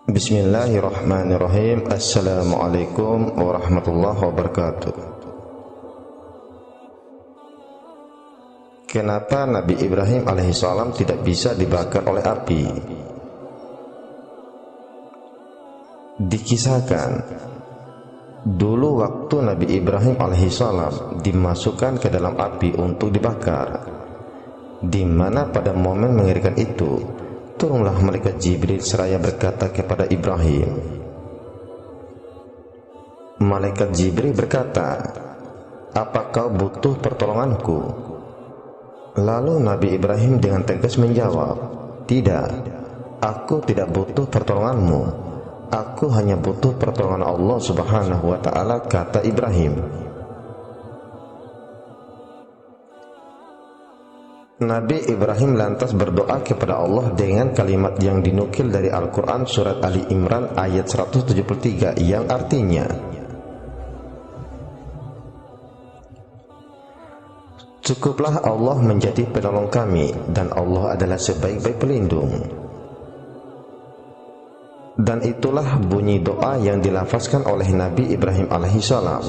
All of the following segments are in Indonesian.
Bismillahirrahmanirrahim. Assalamualaikum warahmatullahi wabarakatuh. Kenapa Nabi Ibrahim alaihissalam tidak bisa dibakar oleh api? Dikisahkan, dulu waktu Nabi Ibrahim alaihissalam dimasukkan ke dalam api untuk dibakar, di mana pada momen mengerikan itu turunlah malaikat Jibril seraya berkata kepada Ibrahim. Malaikat Jibril berkata, "Apa kau butuh pertolonganku?" Lalu Nabi Ibrahim dengan tegas menjawab, "Tidak, aku tidak butuh pertolonganmu. Aku hanya butuh pertolongan Allah Subhanahu wa ta'ala," kata Ibrahim. Nabi Ibrahim lantas berdoa kepada Allah dengan kalimat yang dinukil dari Al-Quran surat Ali Imran ayat 173 yang artinya, "Cukuplah Allah menjadi penolong kami, dan Allah adalah sebaik-baik pelindung." Dan itulah bunyi doa yang dilafazkan oleh Nabi Ibrahim alaihissalam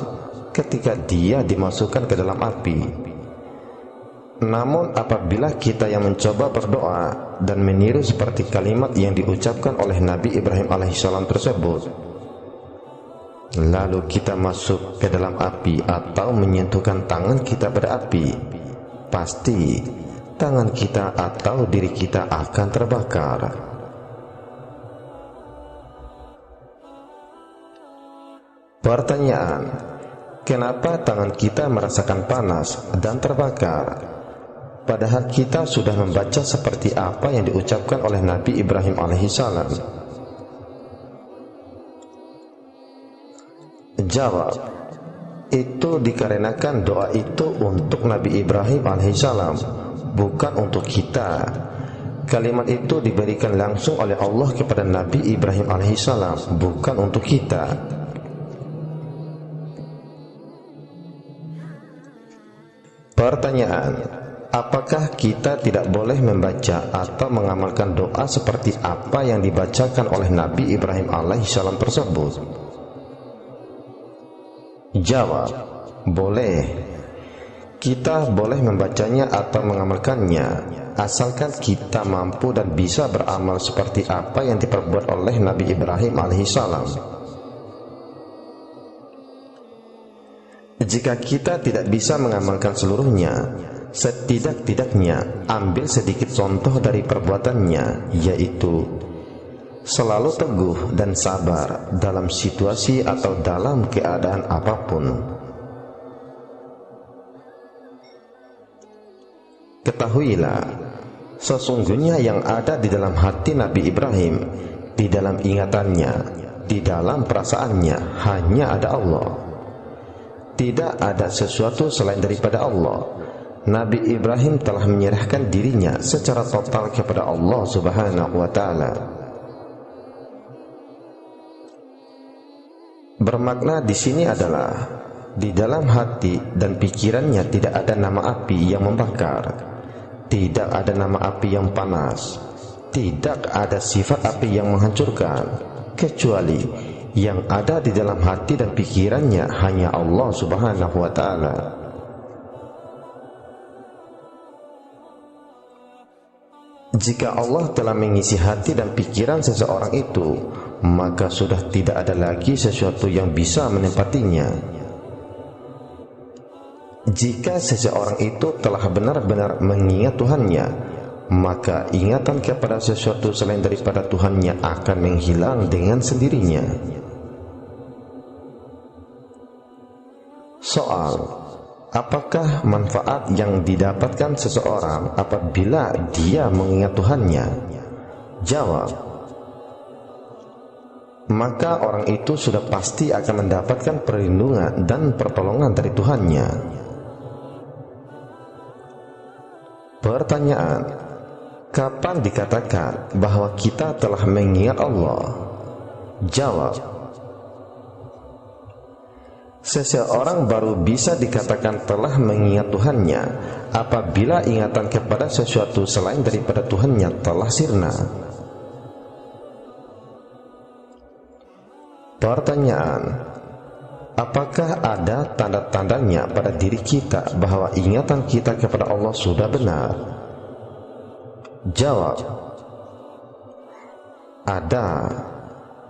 ketika dia dimasukkan ke dalam api. Namun apabila kita yang mencoba berdoa dan meniru seperti kalimat yang diucapkan oleh Nabi Ibrahim alaihissalam tersebut, lalu kita masuk ke dalam api atau menyentuhkan tangan kita pada api, pasti tangan kita atau diri kita akan terbakar. Pertanyaan, kenapa tangan kita merasakan panas dan terbakar? Padahal kita sudah membaca seperti apa yang diucapkan oleh Nabi Ibrahim alaihissalam. Jawab, itu dikarenakan doa itu untuk Nabi Ibrahim alaihissalam, bukan untuk kita. Kalimat itu diberikan langsung oleh Allah kepada Nabi Ibrahim alaihissalam, bukan untuk kita. Pertanyaan, apakah kita tidak boleh membaca atau mengamalkan doa seperti apa yang dibacakan oleh Nabi Ibrahim alaihissalam tersebut? Jawab, boleh. Kita boleh membacanya atau mengamalkannya, asalkan kita mampu dan bisa beramal seperti apa yang diperbuat oleh Nabi Ibrahim alaihissalam. Jika kita tidak bisa mengamalkan seluruhnya, setidak-tidaknya ambil sedikit contoh dari perbuatannya, yaitu selalu teguh dan sabar dalam situasi atau dalam keadaan apapun. Ketahuilah, sesungguhnya yang ada di dalam hati Nabi Ibrahim, di dalam ingatannya, di dalam perasaannya, hanya ada Allah. Tidak ada sesuatu selain daripada Allah. Nabi Ibrahim telah menyerahkan dirinya secara total kepada Allah Subhanahu wa ta'ala. Bermakna di sini adalah di dalam hati dan pikirannya tidak ada nama api yang membakar, tidak ada nama api yang panas, tidak ada sifat api yang menghancurkan, kecuali yang ada di dalam hati dan pikirannya hanya Allah Subhanahu wa ta'ala. Jika Allah telah mengisi hati dan pikiran seseorang itu, maka sudah tidak ada lagi sesuatu yang bisa menempatinya. Jika seseorang itu telah benar-benar mengingat Tuhannya, maka ingatan kepada sesuatu selain daripada Tuhannya akan menghilang dengan sendirinya. Soal, apakah manfaat yang didapatkan seseorang apabila dia mengingat Tuhannya? Jawab, maka orang itu sudah pasti akan mendapatkan perlindungan dan pertolongan dari Tuhannya. Pertanyaan, kapan dikatakan bahwa kita telah mengingat Allah? Jawab, seseorang baru bisa dikatakan telah mengingat Tuhannya apabila ingatan kepada sesuatu selain daripada Tuhannya telah sirna. Pertanyaan: apakah ada tanda-tandanya pada diri kita bahwa ingatan kita kepada Allah sudah benar? Jawab: ada.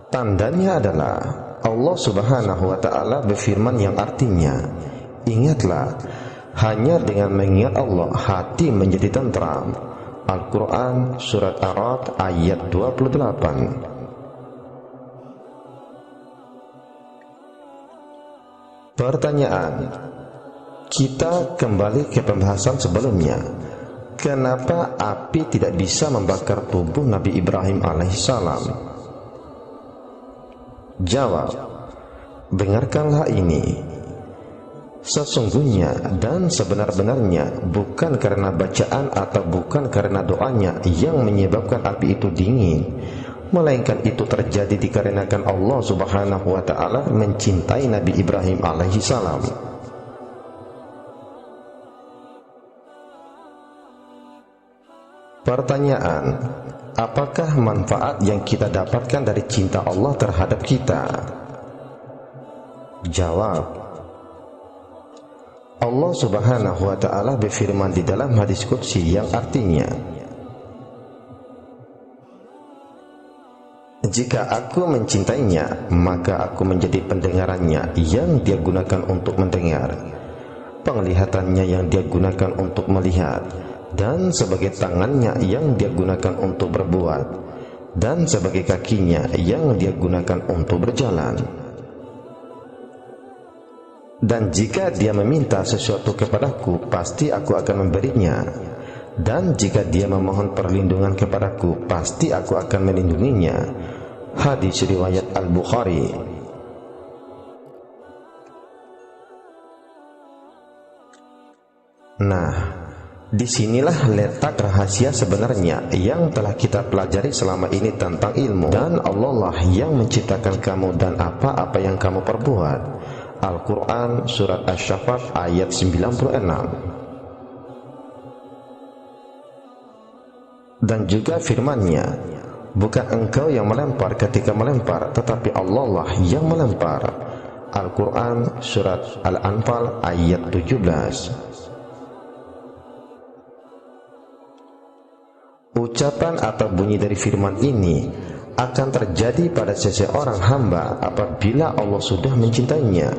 Tandanya adalah Allah Subhanahu wa Ta'ala berfirman yang artinya, ingatlah, hanya dengan mengingat Allah hati menjadi tentram. Al-Quran Surat Ar-Ra'd ayat 28. Pertanyaan: kita kembali ke pembahasan sebelumnya. Kenapa api tidak bisa membakar tubuh Nabi Ibrahim alaihissalam? Jawab: dengarkanlah ini. Sesungguhnya dan sebenar-benarnya bukan karena bacaan atau bukan karena doanya yang menyebabkan api itu dingin, melainkan itu terjadi dikarenakan Allah Subhanahu wa Ta'ala mencintai Nabi Ibrahim alaihissalam. Pertanyaan: apakah manfaat yang kita dapatkan dari cinta Allah terhadap kita? Jawab: Allah Subhanahu wa Ta'ala berfirman di dalam hadis qudsi yang artinya, jika aku mencintainya, maka aku menjadi pendengarannya yang dia gunakan untuk mendengar, penglihatannya yang dia gunakan untuk melihat, dan sebagai tangannya yang dia gunakan untuk berbuat, dan sebagai kakinya yang dia gunakan untuk berjalan. Dan jika dia meminta sesuatu kepadaku, pasti aku akan memberinya. Dan jika dia memohon perlindungan kepadaku, pasti aku akan melindunginya. Hadis riwayat Al-Bukhari. Nah, disinilah letak rahasia sebenarnya yang telah kita pelajari selama ini tentang ilmu. Dan Allah lah yang menciptakan kamu dan apa-apa yang kamu perbuat. Al-Quran Surat Asy-Syaffat ayat 96. Dan juga firman-Nya, bukan engkau yang melempar ketika melempar, tetapi Allah lah yang melempar. Al-Quran Surat Al-Anfal ayat 17. Ucapan atau bunyi dari firman ini akan terjadi pada seseorang hamba apabila Allah sudah mencintainya.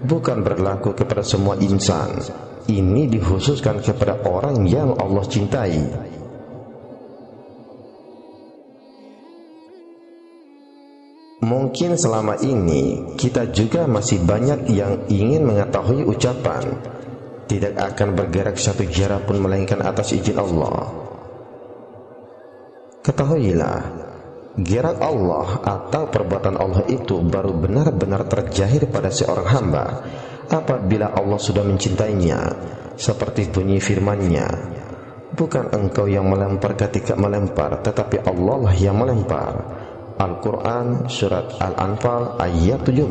Bukan berlaku kepada semua insan. Ini dikhususkan kepada orang yang Allah cintai. Mungkin selama ini kita juga masih banyak yang ingin mengetahui ucapan tidak akan bergerak satu jari pun melainkan atas izin Allah. Ketahuilah, gerak Allah atau perbuatan Allah itu baru benar-benar terjahir pada seorang hamba apabila Allah sudah mencintainya, seperti bunyi firman-Nya, bukan engkau yang melempar ketika melempar, tetapi Allah lah yang melempar. Al-Quran Surat Al-Anfal ayat 17.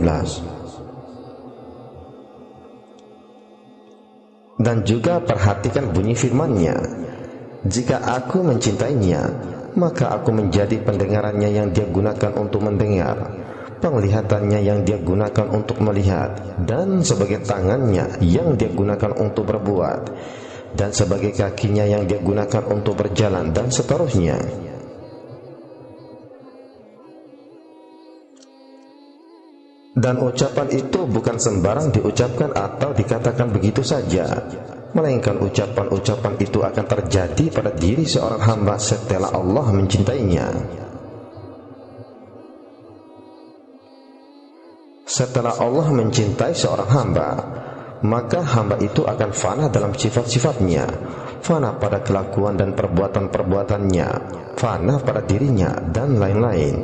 Dan juga perhatikan bunyi firman-Nya, jika aku mencintainya, maka aku menjadi pendengarannya yang dia gunakan untuk mendengar, penglihatannya yang dia gunakan untuk melihat, dan sebagai tangannya yang dia gunakan untuk berbuat, dan sebagai kakinya yang dia gunakan untuk berjalan, dan seterusnya. Dan ucapan itu bukan sembarang diucapkan atau dikatakan begitu saja, melainkan ucapan-ucapan itu akan terjadi pada diri seorang hamba setelah Allah mencintainya. Setelah Allah mencintai seorang hamba, maka hamba itu akan fana dalam sifat-sifatnya, fana pada kelakuan dan perbuatan-perbuatannya, fana pada dirinya, dan lain-lain.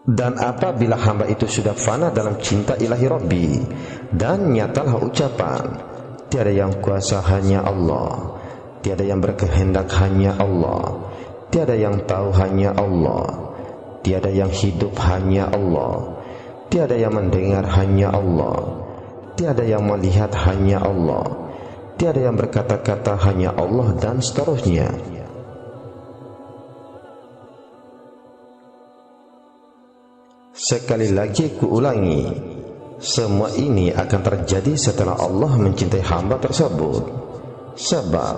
Dan apabila hamba itu sudah fana dalam cinta ilahi Rabbi, dan nyatalah ucapan, tiada yang kuasa hanya Allah, tiada yang berkehendak hanya Allah, tiada yang tahu hanya Allah, tiada yang hidup hanya Allah, tiada yang mendengar hanya Allah, tiada yang melihat hanya Allah, tiada yang berkata-kata hanya Allah, dan seterusnya. Sekali lagi kuulangi, semua ini akan terjadi setelah Allah mencintai hamba tersebut. Sebab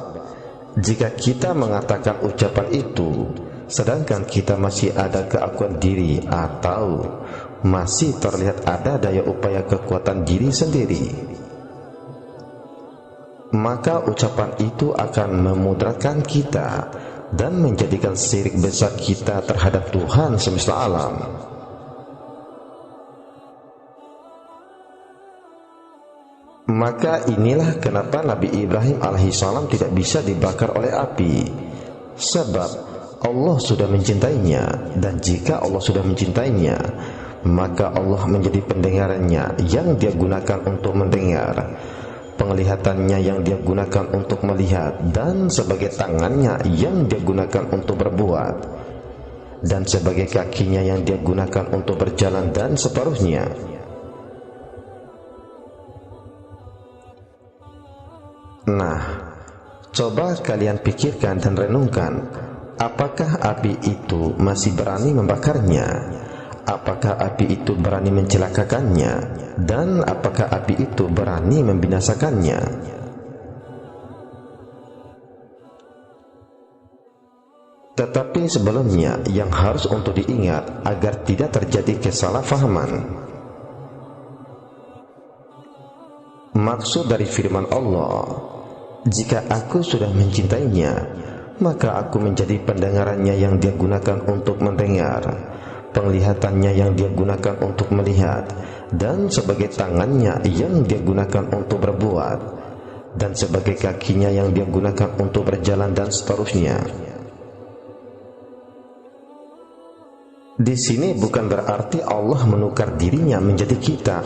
jika kita mengatakan ucapan itu sedangkan kita masih ada keakuan diri atau masih terlihat ada daya upaya kekuatan diri sendiri, maka ucapan itu akan memudaratkan kita dan menjadikan syirik besar kita terhadap Tuhan semesta alam. Maka inilah kenapa Nabi Ibrahim alaihissalam tidak bisa dibakar oleh api, sebab Allah sudah mencintainya, dan jika Allah sudah mencintainya, maka Allah menjadi pendengarannya yang dia gunakan untuk mendengar, penglihatannya yang dia gunakan untuk melihat, dan sebagai tangannya yang dia gunakan untuk berbuat, dan sebagai kakinya yang dia gunakan untuk berjalan, dan seterusnya. Nah, coba kalian pikirkan dan renungkan, apakah api itu masih berani membakarnya? Apakah api itu berani mencelakakannya? Dan apakah api itu berani membinasakannya? Tetapi sebelumnya yang harus untuk diingat agar tidak terjadi kesalahpahaman. Maksud dari firman Allah, jika aku sudah mencintainya, maka aku menjadi pendengarannya yang dia gunakan untuk mendengar, penglihatannya yang dia gunakan untuk melihat, dan sebagai tangannya yang dia gunakan untuk berbuat, dan sebagai kakinya yang dia gunakan untuk berjalan, dan seterusnya. Di sini bukan berarti Allah menukar dirinya menjadi kita,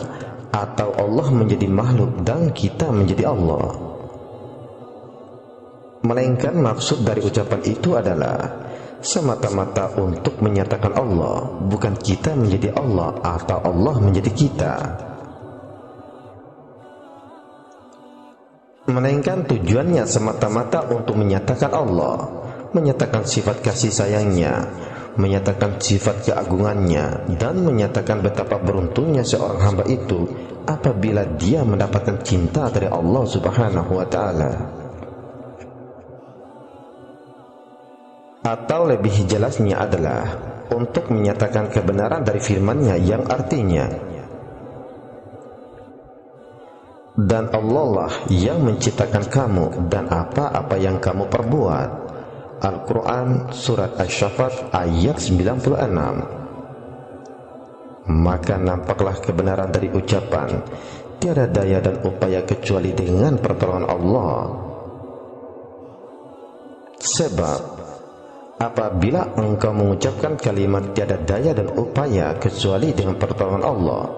atau Allah menjadi makhluk dan kita menjadi Allah. Melainkan maksud dari ucapan itu adalah semata-mata untuk menyatakan Allah, bukan kita menjadi Allah atau Allah menjadi kita. Melainkan tujuannya semata-mata untuk menyatakan Allah, menyatakan sifat kasih sayangnya, menyatakan sifat keagungannya, dan menyatakan betapa beruntungnya seorang hamba itu apabila dia mendapatkan cinta dari Allah Subhanahu wa Ta'ala. Atau lebih jelasnya adalah untuk menyatakan kebenaran dari firman-Nya yang artinya, dan Allah lah yang menciptakan kamu dan apa-apa yang kamu perbuat. Al-Quran Surat Asy-Syaffat ayat 96. Maka nampaklah kebenaran dari ucapan, tiada daya dan upaya kecuali dengan pertolongan Allah. Sebab apabila engkau mengucapkan kalimat tiada daya dan upaya kecuali dengan pertolongan Allah,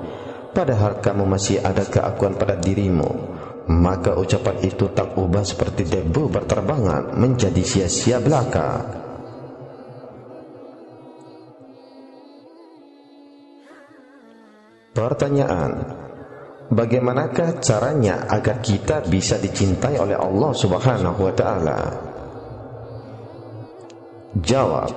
padahal kamu masih ada keakuan pada dirimu, maka ucapan itu tak ubah seperti debu berterbangan menjadi sia-sia belaka. Pertanyaan: bagaimanakah caranya agar kita bisa dicintai oleh Allah Subhanahu wa Ta'ala? Jawab: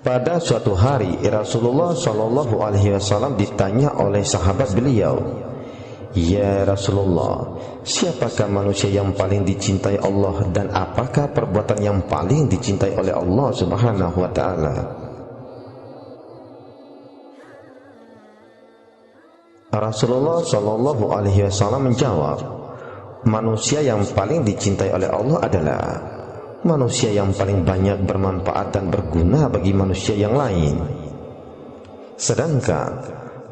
pada suatu hari Rasulullah Shallallahu Alaihi Wasallam ditanya oleh sahabat beliau, "Ya Rasulullah, siapakah manusia yang paling dicintai Allah dan apakah perbuatan yang paling dicintai oleh Allah Subhanahu wa Ta'ala?" Rasulullah Shallallahu Alaihi Wasallam menjawab, manusia yang paling dicintai oleh Allah adalah manusia yang paling banyak bermanfaat dan berguna bagi manusia yang lain. Sedangkan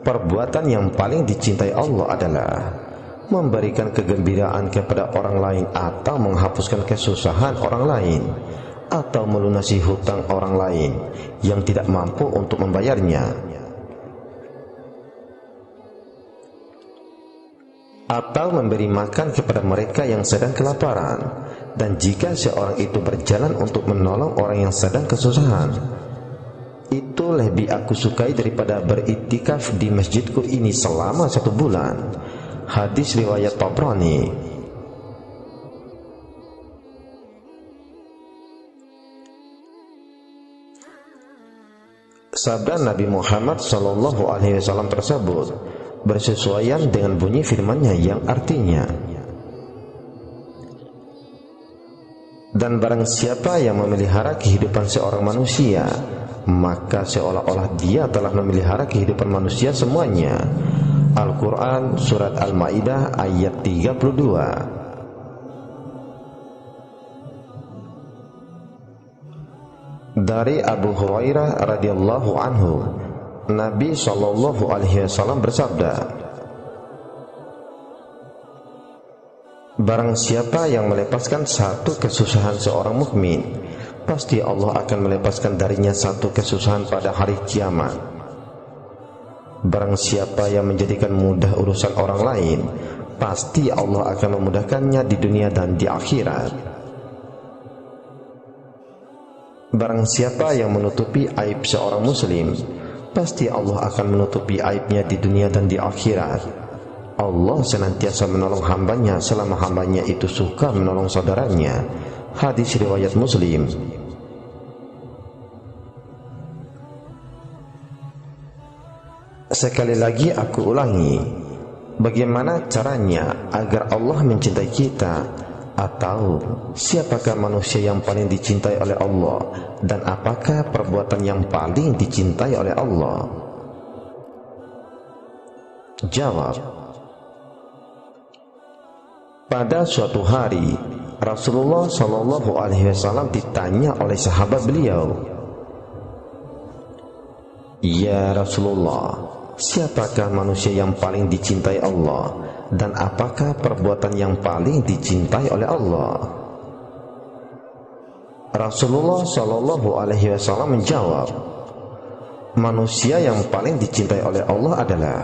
perbuatan yang paling dicintai Allah adalah memberikan kegembiraan kepada orang lain, atau menghapuskan kesusahan orang lain, atau melunasi hutang orang lain yang tidak mampu untuk membayarnya, atau memberi makan kepada mereka yang sedang kelaparan. Dan jika seorang itu berjalan untuk menolong orang yang sedang kesusahan, itu lebih aku sukai daripada beriktikaf di masjidku ini selama 1 bulan. Hadis riwayat Tabrani. sabda Nabi Muhammad SAW tersebut bersesuaian dengan bunyi firman-Nya yang artinya, dan barang siapa yang memelihara kehidupan seorang manusia, maka seolah-olah dia telah memelihara kehidupan manusia semuanya. Al-Quran Surat Al-Ma'idah ayat 32. Dari Abu Hurairah radhiyallahu anhu, Nabi SAW bersabda, barang siapa yang melepaskan satu kesusahan seorang mukmin, pasti Allah akan melepaskan darinya satu kesusahan pada hari kiamat. Barang siapa yang menjadikan mudah urusan orang lain, pasti Allah akan memudahkannya di dunia dan di akhirat. Barang siapa yang menutupi aib seorang muslim, pasti Allah akan menutupi aibnya di dunia dan di akhirat. Allah senantiasa menolong hambanya selama hambanya itu suka menolong saudaranya. Hadis riwayat Muslim. Sekali lagi aku ulangi, bagaimana caranya agar Allah mencintai kita? Atau siapakah manusia yang paling dicintai oleh Allah, dan apakah perbuatan yang paling dicintai oleh Allah? Jawab. Pada suatu hari Rasulullah SAW ditanya oleh sahabat beliau, ya Rasulullah, siapakah manusia yang paling dicintai Allah, dan apakah perbuatan yang paling dicintai oleh Allah? Rasulullah SAW menjawab, manusia yang paling dicintai oleh Allah adalah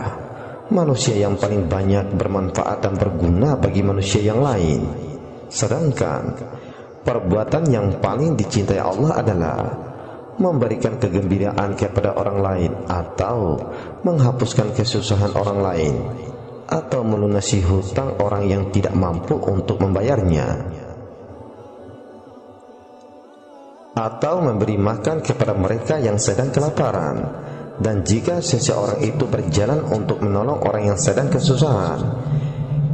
manusia yang paling banyak bermanfaat dan berguna bagi manusia yang lain. Sedangkan perbuatan yang paling dicintai Allah adalah memberikan kegembiraan kepada orang lain, atau menghapuskan kesusahan orang lain, atau melunasi hutang orang yang tidak mampu untuk membayarnya, atau memberi makan kepada mereka yang sedang kelaparan. Dan jika seseorang itu berjalan untuk menolong orang yang sedang kesusahan,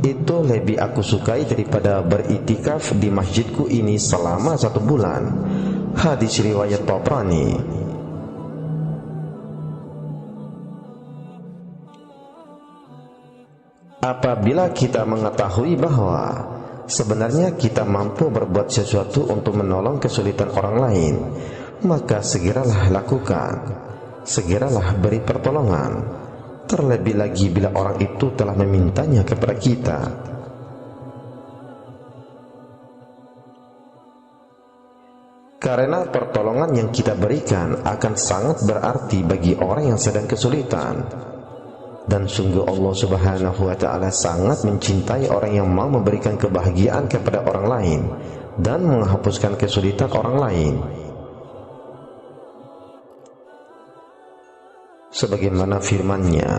itu lebih aku sukai daripada beriktikaf di masjidku ini selama 1 bulan. Hadis riwayat Tabrani. Apabila kita mengetahui bahwa sebenarnya kita mampu berbuat sesuatu untuk menolong kesulitan orang lain, maka segeralah lakukan, segeralah beri pertolongan, terlebih lagi bila orang itu telah memintanya kepada kita. Karena pertolongan yang kita berikan akan sangat berarti bagi orang yang sedang kesulitan. Dan sungguh Allah Subhanahu wa ta'ala sangat mencintai orang yang mau memberikan kebahagiaan kepada orang lain dan menghapuskan kesulitan orang lain. Sebagaimana firman-Nya,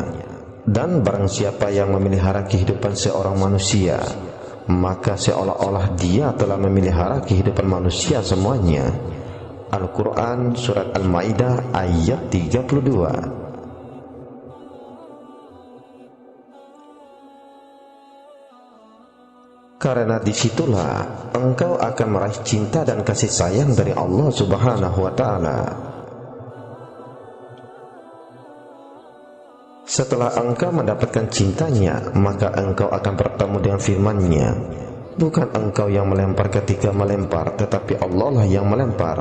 dan barang siapa yang memelihara kehidupan seorang manusia, maka seolah-olah dia telah memelihara kehidupan manusia semuanya. Al-Quran Surat Al-Ma'idah ayat 32. Karena disitulah engkau akan meraih cinta dan kasih sayang dari Allah Subhanahu wa ta'ala. Setelah engkau mendapatkan cintanya, maka engkau akan bertemu dengan firman-Nya. Bukan engkau yang melempar ketika melempar, tetapi Allah lah yang melempar.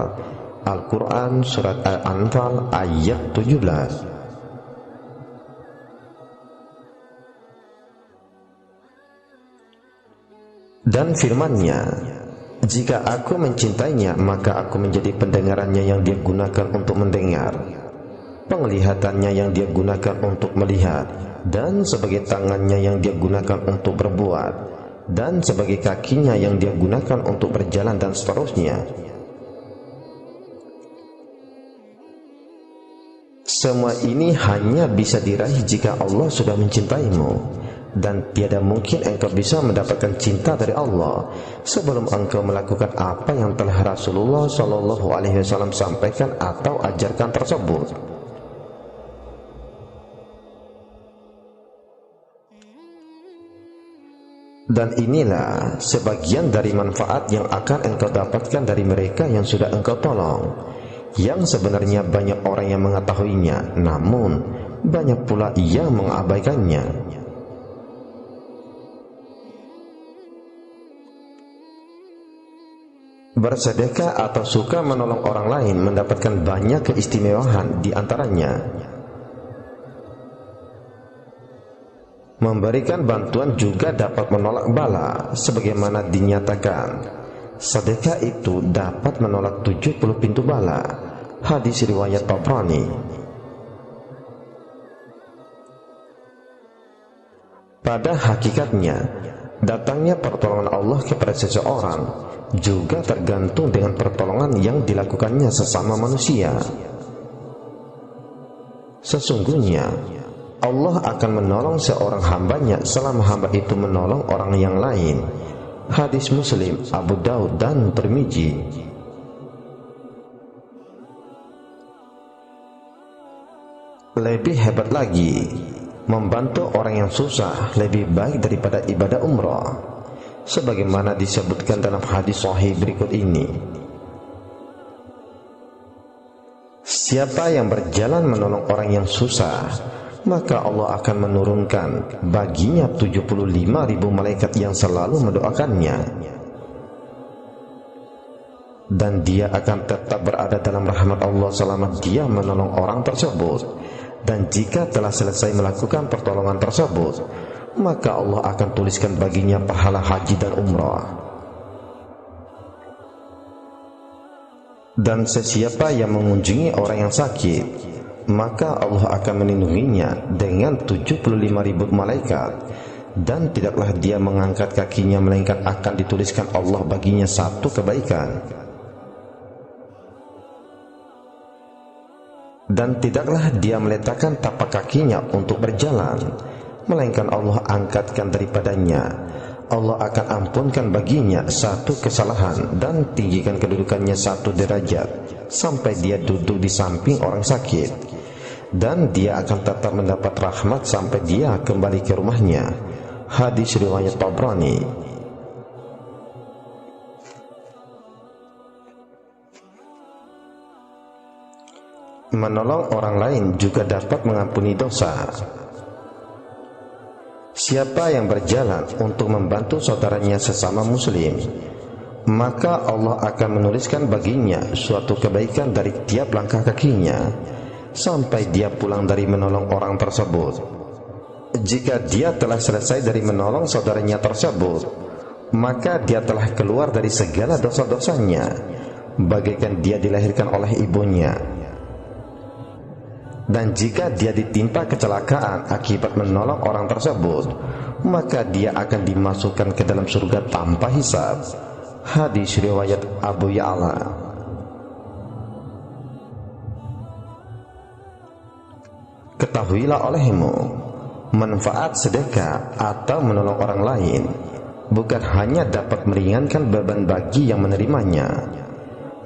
Al-Quran Surat Al-Anfal ayat 17. Dan firman-Nya, jika aku mencintainya, maka aku menjadi pendengarannya yang dia gunakan untuk mendengar, penglihatannya yang dia gunakan untuk melihat, dan sebagai tangannya yang dia gunakan untuk berbuat, dan sebagai kakinya yang dia gunakan untuk berjalan, dan seterusnya. Semua ini hanya bisa diraih jika Allah sudah mencintaimu. Dan tiada mungkin engkau bisa mendapatkan cinta dari Allah sebelum engkau melakukan apa yang telah Rasulullah SAW sampaikan atau ajarkan tersebut. Dan inilah sebagian dari manfaat yang akan engkau dapatkan dari mereka yang sudah engkau tolong, yang sebenarnya banyak orang yang mengetahuinya, namun banyak pula yang mengabaikannya. Bersedekah atau suka menolong orang lain mendapatkan banyak keistimewaan, di antaranya memberikan bantuan juga dapat menolak bala, sebagaimana dinyatakan sedekah itu dapat menolak 70 pintu bala. Hadis riwayat Tabrani. Pada hakikatnya, datangnya pertolongan Allah kepada seseorang juga tergantung dengan pertolongan yang dilakukannya sesama manusia. Sesungguhnya Allah akan menolong seorang hambanya selama hamba itu menolong orang yang lain. Hadis Muslim, Abu Daud, dan Tirmidzi. Lebih hebat lagi, membantu orang yang susah lebih baik daripada ibadah umrah, sebagaimana disebutkan dalam hadis sahih berikut ini. Siapa yang berjalan menolong orang yang susah, maka Allah akan menurunkan baginya 75.000 malaikat yang selalu mendoakannya, dan dia akan tetap berada dalam rahmat Allah selama dia menolong orang tersebut. Dan jika telah selesai melakukan pertolongan tersebut, maka Allah akan tuliskan baginya pahala haji dan umrah. Dan sesiapa yang mengunjungi orang yang sakit, maka Allah akan melindunginya dengan 75.000 malaikat, dan tidaklah dia mengangkat kakinya melainkan akan dituliskan Allah baginya satu kebaikan. Dan tidaklah dia meletakkan tapak kakinya untuk berjalan, melainkan Allah angkatkan daripadanya. Allah akan ampunkan baginya satu kesalahan dan tinggikan kedudukannya satu derajat sampai dia duduk di samping orang sakit, dan dia akan tetap mendapat rahmat sampai dia kembali ke rumahnya. Hadis riwayat Tabrani. Menolong orang lain juga dapat mengampuni dosa. Siapa yang berjalan untuk membantu saudaranya sesama muslim, maka Allah akan menuliskan baginya suatu kebaikan dari tiap langkah kakinya sampai dia pulang dari menolong orang tersebut. Jika dia telah selesai dari menolong saudaranya tersebut, maka dia telah keluar dari segala dosa-dosanya, bagaikan dia dilahirkan oleh ibunya. Dan jika dia ditimpa kecelakaan akibat menolong orang tersebut, maka dia akan dimasukkan ke dalam surga tanpa hisab. Hadis riwayat Abu Ya'la. Ketahuilah olehmu, manfaat sedekah atau menolong orang lain bukan hanya dapat meringankan beban bagi yang menerimanya,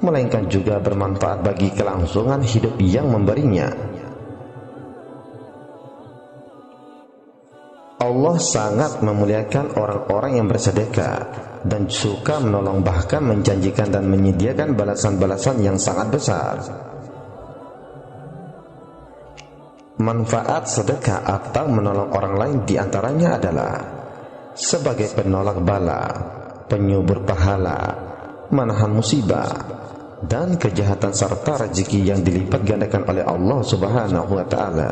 melainkan juga bermanfaat bagi kelangsungan hidup yang memberinya. Allah sangat memuliakan orang-orang yang bersedekah dan suka menolong, bahkan menjanjikan dan menyediakan balasan-balasan yang sangat besar. Manfaat sedekah atau menolong orang lain diantaranya adalah sebagai penolak bala, penyubur pahala, menahan musibah dan kejahatan, serta rezeki yang dilipat gandakan oleh Allah Subhanahu wa Ta'ala.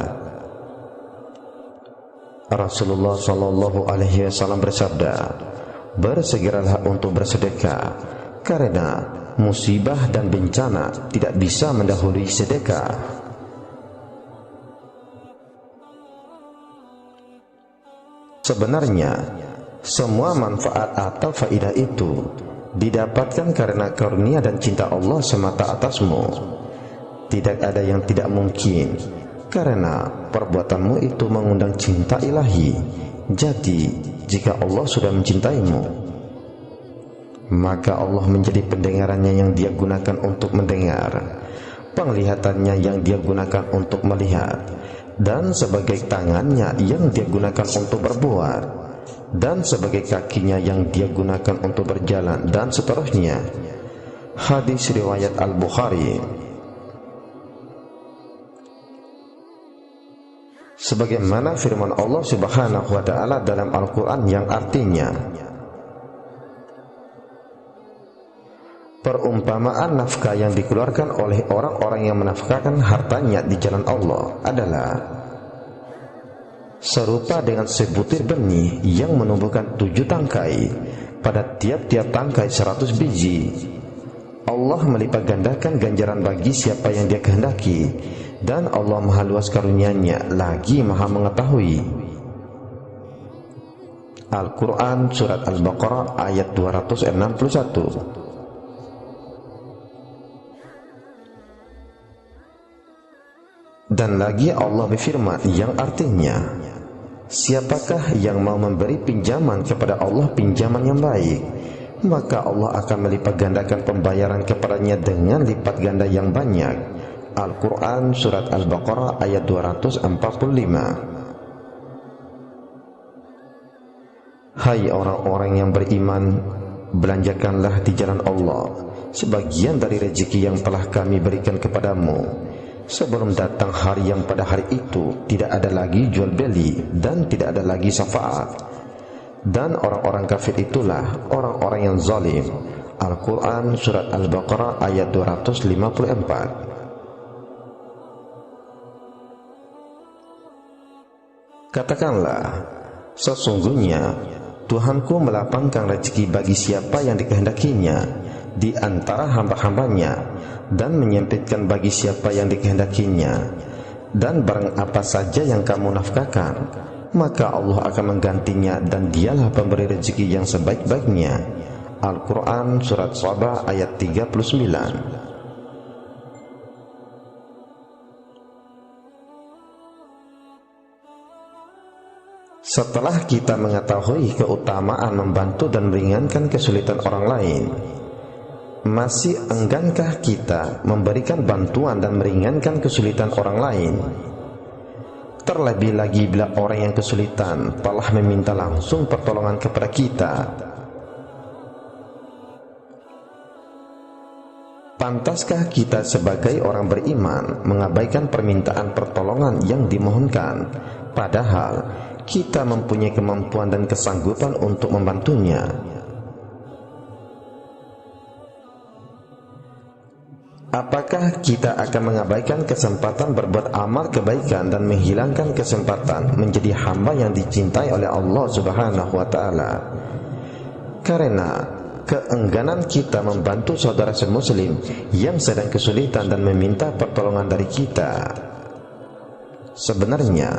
Rasulullah Shallallahu Alaihi Wasallam bersabda, bersegeralah untuk bersedekah, karena musibah dan bencana tidak bisa mendahului sedekah. Sebenarnya semua manfaat atau faidah itu didapatkan karena karunia dan cinta Allah semata atasmu. Tidak ada yang tidak mungkin, karena perbuatanmu itu mengundang cinta ilahi. Jadi, jika Allah sudah mencintaimu, maka Allah menjadi pendengarannya yang dia gunakan untuk mendengar, penglihatannya yang dia gunakan untuk melihat, dan sebagai tangannya yang dia gunakan untuk berbuat, dan sebagai kakinya yang dia gunakan untuk berjalan, dan seterusnya. Hadis riwayat Al-Bukhari. Sebagaimana firman Allah Subhanahu wa taala dalam Al-Qur'an yang artinya, perumpamaan nafkah yang dikeluarkan oleh orang-orang yang menafkahkan hartanya di jalan Allah adalah serupa dengan sebutir benih yang menumbuhkan 7 tangkai, pada tiap-tiap tangkai 100 biji. Allah melipat gandakan ganjaran bagi siapa yang dia kehendaki, dan Allah maha luas karunia-Nya lagi maha mengetahui. Al-Quran Surat Al-Baqarah ayat 261. Dan lagi Allah berfirman yang artinya, siapakah yang mau memberi pinjaman kepada Allah pinjaman yang baik, maka Allah akan melipat gandakan pembayaran kepadanya dengan lipat ganda yang banyak. Al-Quran Surat Al-Baqarah ayat 245. Hai orang-orang yang beriman, belanjakanlah di jalan Allah sebagian dari rezeki yang telah kami berikan kepadamu, sebelum datang hari yang pada hari itu tidak ada lagi jual beli dan tidak ada lagi syafaat, dan orang-orang kafir itulah orang-orang yang zalim. Al-Quran Surat Al-Baqarah ayat 254. Katakanlah, sesungguhnya Tuhanku melapangkan rezeki bagi siapa yang dikehendakinya di antara hamba-hambanya, dan menyempitkan bagi siapa yang dikehendakinya. Dan barang apa saja yang kamu nafkahkan, maka Allah akan menggantinya, dan dialah pemberi rezeki yang sebaik-baiknya. Al-Quran Surat Sabah ayat 39. Setelah kita mengetahui keutamaan membantu dan meringankan kesulitan orang lain, masih enggankah kita memberikan bantuan dan meringankan kesulitan orang lain? Terlebih lagi bila orang yang kesulitan telah meminta langsung pertolongan kepada kita. Pantaskah kita sebagai orang beriman mengabaikan permintaan pertolongan yang dimohonkan, padahal kita mempunyai kemampuan dan kesanggupan untuk membantunya? Apakah kita akan mengabaikan kesempatan berbuat amal kebaikan dan menghilangkan kesempatan menjadi hamba yang dicintai oleh Allah Subhanahu wa taala karena keengganan kita membantu saudara semuslim yang sedang kesulitan dan meminta pertolongan dari kita? Sebenarnya,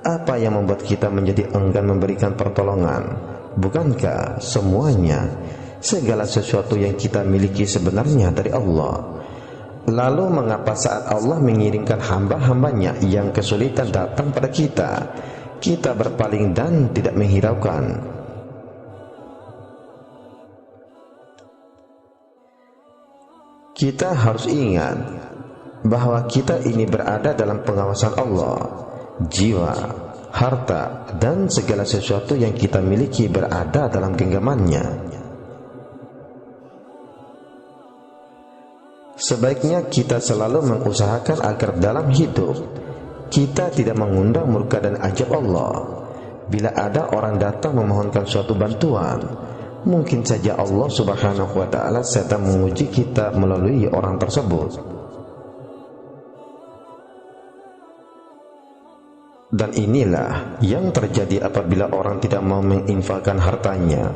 apa yang membuat kita menjadi enggan memberikan pertolongan? Bukankah semuanya, segala sesuatu yang kita miliki sebenarnya dari Allah? Lalu mengapa saat Allah mengirimkan hamba-hambanya yang kesulitan datang pada kita, kita berpaling dan tidak menghiraukan? Kita harus ingat bahwa kita ini berada dalam pengawasan Allah. Jiwa, harta, dan segala sesuatu yang kita miliki berada dalam genggamannya. Sebaiknya kita selalu mengusahakan agar dalam hidup kita tidak mengundang murka dan ajab Allah. Bila ada orang datang memohonkan suatu bantuan, mungkin saja Allah Subhanahu wa taala sedang menguji kita melalui orang tersebut. Dan inilah yang terjadi apabila orang tidak mau menginfakkan hartanya.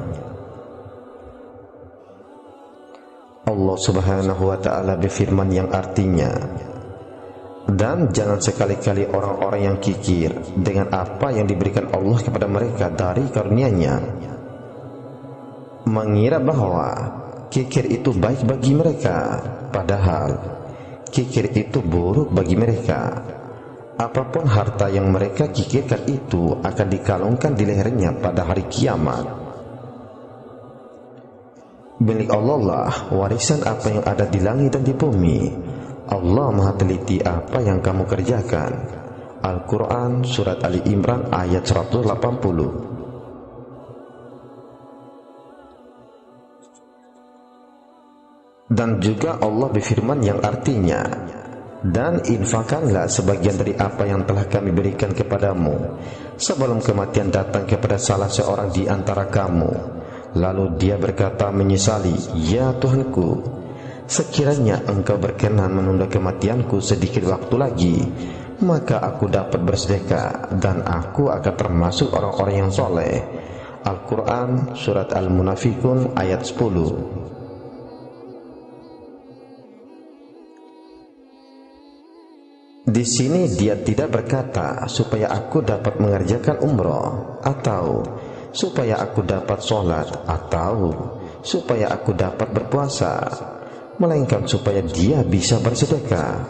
Allah Subhanahu wa taala berfirman yang artinya, dan jangan sekali-kali orang-orang yang kikir dengan apa yang diberikan Allah kepada mereka dari karunia-Nya, mengira bahwa kikir itu baik bagi mereka, padahal kikir itu buruk bagi mereka. Apapun harta yang mereka kikirkan itu akan dikalungkan di lehernya pada hari kiamat. Milik Allah lah warisan apa yang ada di langit dan di bumi. Allah maha teliti apa yang kamu kerjakan. Al-Quran Surat Ali Imran ayat 180. Dan juga Allah berfirman yang artinya, dan infakkanlah sebagian dari apa yang telah kami berikan kepadamu sebelum kematian datang kepada salah seorang di antara kamu, lalu dia berkata menyesali, ya Tuhanku, sekiranya engkau berkenan menunda kematianku sedikit waktu lagi, maka aku dapat bersedekah dan aku akan termasuk orang-orang yang soleh. Al-Quran Surat Al-Munafikun ayat 10. Di sini dia tidak berkata supaya aku dapat mengerjakan umroh, atau supaya aku dapat sholat, atau supaya aku dapat berpuasa, melainkan supaya dia bisa bersedekah.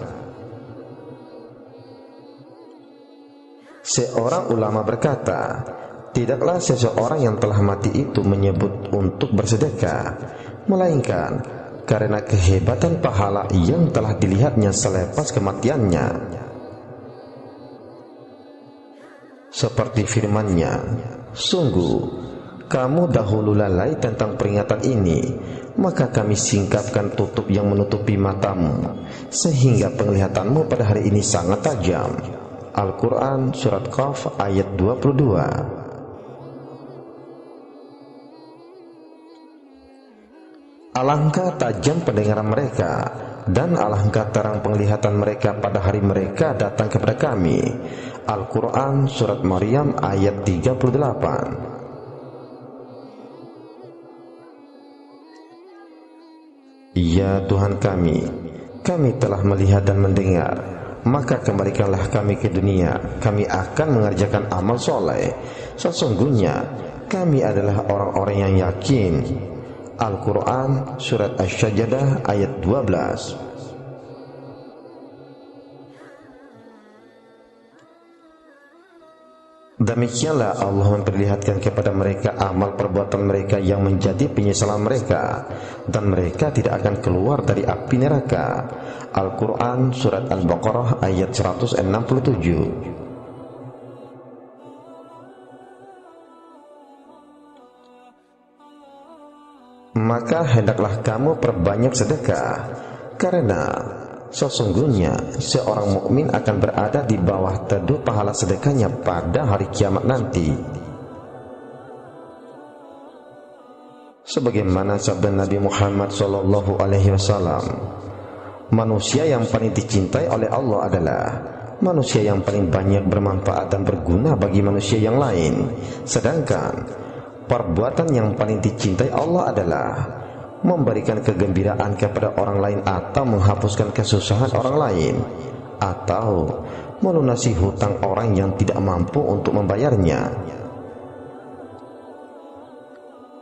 Seorang ulama berkata, tidaklah seseorang yang telah mati itu menyebut untuk bersedekah, melainkan karena kehebatan pahala yang telah dilihatnya selepas kematiannya. Seperti firman-Nya, sungguh kamu dahulu lalai tentang peringatan ini, maka kami singkapkan tutup yang menutupi matamu, sehingga penglihatanmu pada hari ini sangat tajam. Al-Quran Surat Qaf ayat 22. Alangkah tajam pendengaran mereka dan alangkah terang penglihatan mereka pada hari mereka datang kepada kami. Al-Quran Surat Maryam ayat 38. Ya Tuhan kami telah melihat dan mendengar, maka kembalikanlah kami ke dunia, kami akan mengerjakan amal soleh. Sesungguhnya kami adalah orang-orang yang yakin. Al-Quran Surat Asy-Sajdah ayat 12. Demikianlah Allah memperlihatkan kepada mereka amal perbuatan mereka yang menjadi penyesalan mereka, dan mereka tidak akan keluar dari api neraka. Al-Quran Surat Al-Baqarah ayat 167. Maka hendaklah kamu perbanyak sedekah, karena sesungguhnya seorang mukmin akan berada di bawah teduh pahala sedekahnya pada hari kiamat nanti. Sebagaimana sabda Nabi Muhammad SAW, manusia yang paling dicintai oleh Allah adalah manusia yang paling banyak bermanfaat dan berguna bagi manusia yang lain. Sedangkan perbuatan yang paling dicintai Allah adalah memberikan kegembiraan kepada orang lain, atau menghapuskan kesusahan orang lain, atau melunasi hutang orang yang tidak mampu untuk membayarnya,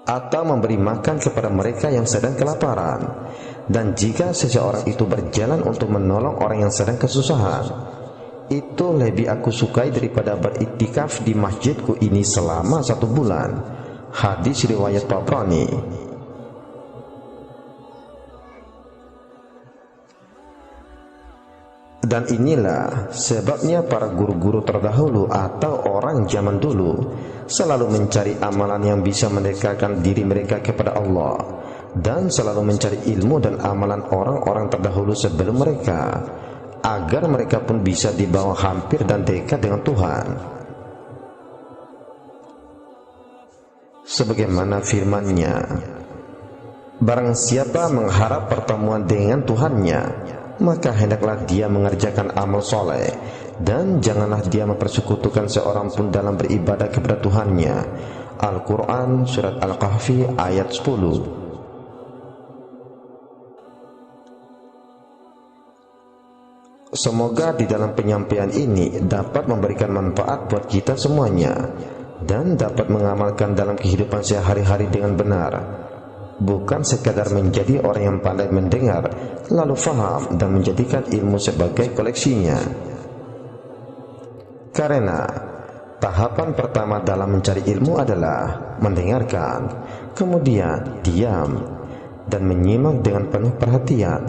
atau memberi makan kepada mereka yang sedang kelaparan. Dan jika seseorang itu berjalan untuk menolong orang yang sedang kesusahan, itu lebih aku sukai daripada beriktikaf di masjidku ini selama 1 bulan. Hadis riwayat Tabrani. Dan inilah sebabnya para guru-guru terdahulu atau orang zaman dulu selalu mencari amalan yang bisa mendekatkan diri mereka kepada Allah, dan selalu mencari ilmu dan amalan orang-orang terdahulu sebelum mereka, agar mereka pun bisa dibawa hampir dan dekat dengan Tuhan. Sebagaimana firman-Nya, barang siapa mengharap pertemuan dengan Tuhannya, maka hendaklah dia mengerjakan amal soleh, dan janganlah dia mempersekutukan seorang pun dalam beribadah kepada Tuhannya. Al-Quran Surat Al-Kahfi ayat 10. Semoga di dalam penyampaian ini dapat memberikan manfaat buat kita semuanya, dan dapat mengamalkan dalam kehidupan sehari-hari dengan benar, bukan sekadar menjadi orang yang pandai mendengar lalu faham dan menjadikan ilmu sebagai koleksinya. Karena tahapan pertama dalam mencari ilmu adalah mendengarkan, kemudian diam dan menyimak dengan penuh perhatian,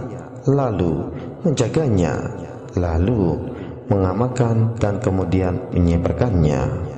lalu menjaganya, lalu mengamalkan, dan kemudian menyebarkannya.